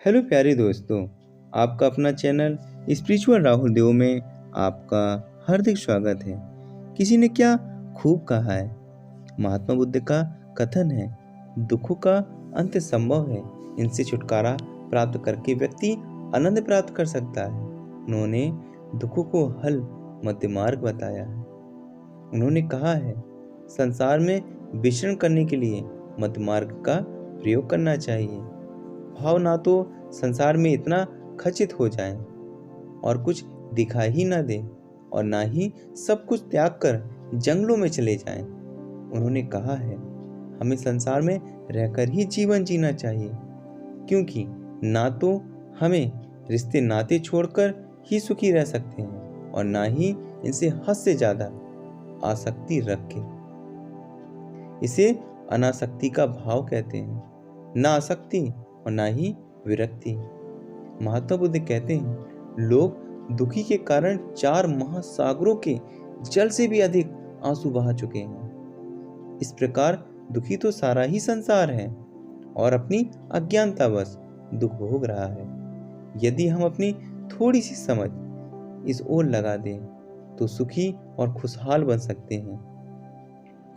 Hello प्यारे दोस्तों, आपका अपना चैनल स्पिरिचुअल राहुल देव में आपका हार्दिक स्वागत है। किसी ने क्या खूब कहा है, महात्मा बुद्ध का कथन है, दुखों का अंत संभव है, इनसे छुटकारा प्राप्त करके व्यक्ति आनंद प्राप्त कर सकता है। उन्होंने दुखों को हल मध्य मार्ग बताया है। उन्होंने कहा है, संसार में विचरण करने के लिए मध्य मार्ग का प्रयोग करना चाहिए। भाव ना तो संसार में इतना खचित हो जाए और कुछ दिखाई ही ना दे, और ना ही सब कुछ त्याग कर जंगलों में चले जाएं। उन्होंने कहा है, हमें संसार में रहकर ही जीवन जीना चाहिए, क्योंकि ना तो हमें रिश्ते नाते छोड़कर ही सुखी रह सकते हैं और ना ही इनसे हद से ज्यादा आसक्ति रख के। इसे अनासक्ति का भाव कहते हैं, ना आसक्ति और ना ही विरक्ति। महात्मा बुद्ध कहते हैं, लोग दुखी के कारण 4 महासागरों के जल से भी अधिक आंसू बहा चुके हैं। इस प्रकार दुखी तो सारा ही संसार है और अपनी अज्ञानतावश दुख भोग रहा है। यदि हम अपनी थोड़ी सी समझ इस ओर लगा दें तो सुखी और खुशहाल बन सकते हैं।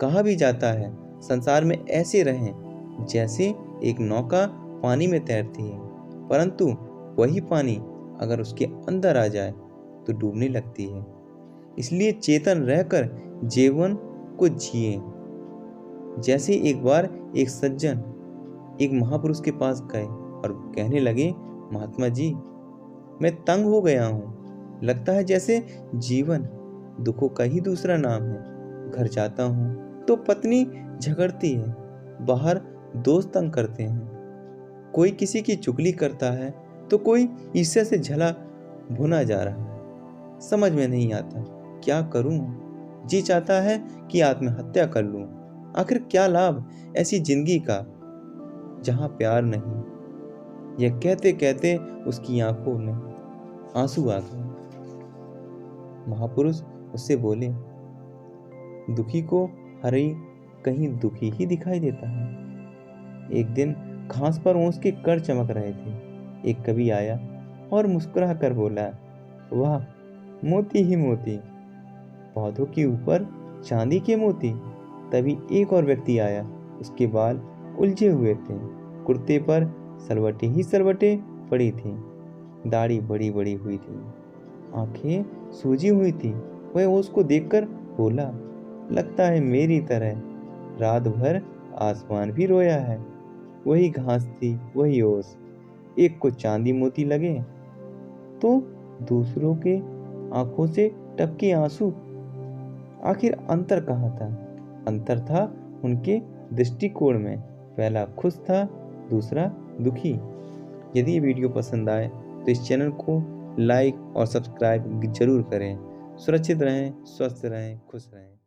कहा भी जाता है, संसार में ऐसे रहें जैसे एक नौका पानी में तैरती है, परंतु वही पानी अगर उसके अंदर आ जाए तो डूबने लगती है। इसलिए चेतन रहकर जीवन को जिए। जैसे एक बार एक सज्जन एक महापुरुष के पास गए और कहने लगे, महात्मा जी, मैं तंग हो गया हूँ। लगता है जैसे जीवन दुखों का ही दूसरा नाम है। घर जाता हूँ तो पत्नी झगड़ती है, बाहर दोस्त तंग करते हैं, कोई किसी की चुगली करता है तो कोई ईर्ष्या से जला भुना जा रहा है। समझ में नहीं आता क्या करूं। जी चाहता है कि आत्महत्या कर लूं। आखिर क्या लाभ ऐसी जिंदगी का जहां प्यार नहीं। यह कहते कहते उसकी आंखों में आंसू आ गए। महापुरुष उससे बोले, दुखी को हर कहीं दुखी ही दिखाई देता है। एक दिन घास पर ओस के कण चमक रहे थे। एक कवि आया और मुस्कुरा कर बोला, वाह, मोती ही मोती, पौधों के ऊपर चांदी के मोती। तभी एक और व्यक्ति आया, उसके बाल उलझे हुए थे, कुर्ते पर सलवटें ही सलवटें पड़ी थी, दाढ़ी बड़ी बड़ी हुई थी, आंखें सूजी हुई थी। वह ओस को देखकर बोला, लगता है मेरी तरह रात भर आसमान भी रोया है। वही घास थी, वही ओस। एक को चांदी मोती लगे तो दूसरों के आंखों से टपके आंसू। आखिर अंतर कहाँ था? अंतर था उनके दृष्टिकोण में। पहला खुश था, दूसरा दुखी। यदि ये वीडियो पसंद आए तो इस चैनल को लाइक और सब्सक्राइब जरूर करें। सुरक्षित रहें, स्वस्थ रहें, खुश रहें।